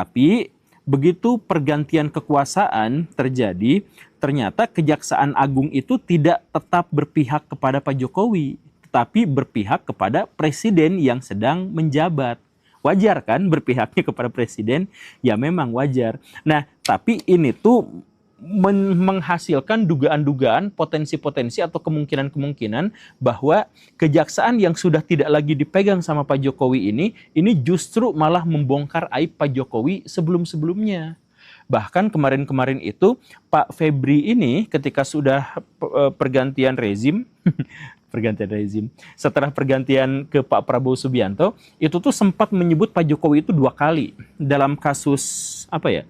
Tapi begitu pergantian kekuasaan terjadi, ternyata Kejaksaan Agung itu tidak tetap berpihak kepada Pak Jokowi, tetapi berpihak kepada presiden yang sedang menjabat. Wajar kan berpihaknya kepada presiden? Ya memang wajar. Nah, tapi ini tuh menghasilkan dugaan-dugaan, potensi-potensi atau kemungkinan-kemungkinan bahwa kejaksaan yang sudah tidak lagi dipegang sama Pak Jokowi ini justru malah membongkar aib Pak Jokowi sebelum-sebelumnya. Bahkan kemarin-kemarin itu Pak Febri ini ketika sudah pergantian rezim, setelah pergantian ke Pak Prabowo Subianto, itu tuh sempat menyebut Pak Jokowi itu 2 kali dalam kasus apa ya?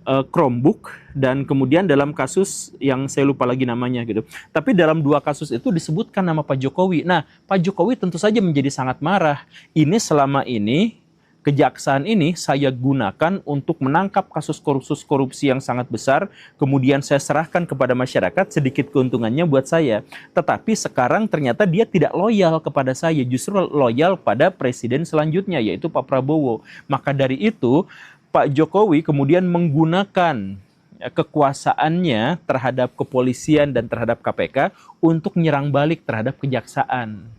Chromebook dan kemudian dalam kasus yang saya lupa lagi namanya gitu. Tapi dalam 2 kasus itu disebutkan nama Pak Jokowi. Nah, Pak Jokowi tentu saja menjadi sangat marah. Ini selama ini kejaksaan ini saya gunakan untuk menangkap kasus korupsi yang sangat besar, kemudian saya serahkan kepada masyarakat, sedikit keuntungannya buat saya. Tetapi sekarang ternyata dia tidak loyal kepada saya, justru loyal pada presiden selanjutnya, yaitu Pak Prabowo. Maka dari itu, Pak Jokowi kemudian menggunakan kekuasaannya terhadap kepolisian dan terhadap KPK untuk nyerang balik terhadap kejaksaan.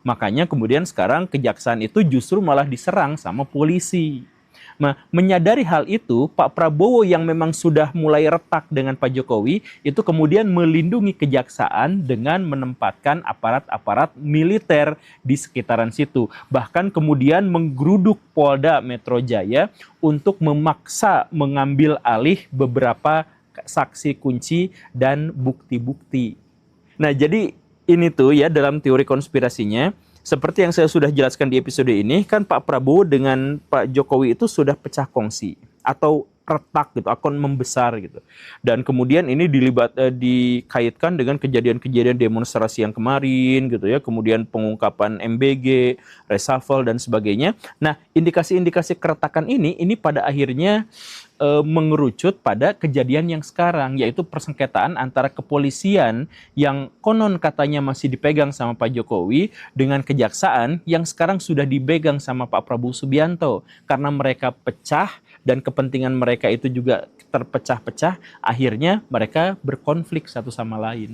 Makanya kemudian sekarang kejaksaan itu justru malah diserang sama polisi. Nah, menyadari hal itu, Pak Prabowo yang memang sudah mulai retak dengan Pak Jokowi, itu kemudian melindungi kejaksaan dengan menempatkan aparat-aparat militer di sekitaran situ. Bahkan kemudian menggeruduk Polda Metro Jaya untuk memaksa mengambil alih beberapa saksi kunci dan bukti-bukti. Nah, jadi ini tuh ya dalam teori konspirasinya, seperti yang saya sudah jelaskan di episode ini, kan Pak Prabowo dengan Pak Jokowi itu sudah pecah kongsi atau retak gitu, akan membesar gitu. Dan kemudian ini dikaitkan dengan kejadian-kejadian demonstrasi yang kemarin gitu ya, kemudian pengungkapan MBG, reshuffle dan sebagainya. Nah, indikasi-indikasi keretakan ini pada akhirnya mengerucut pada kejadian yang sekarang, yaitu persengketaan antara kepolisian yang konon katanya masih dipegang sama Pak Jokowi dengan kejaksaan yang sekarang sudah dipegang sama Pak Prabowo Subianto. Karena mereka pecah dan kepentingan mereka itu juga terpecah-pecah, akhirnya mereka berkonflik satu sama lain.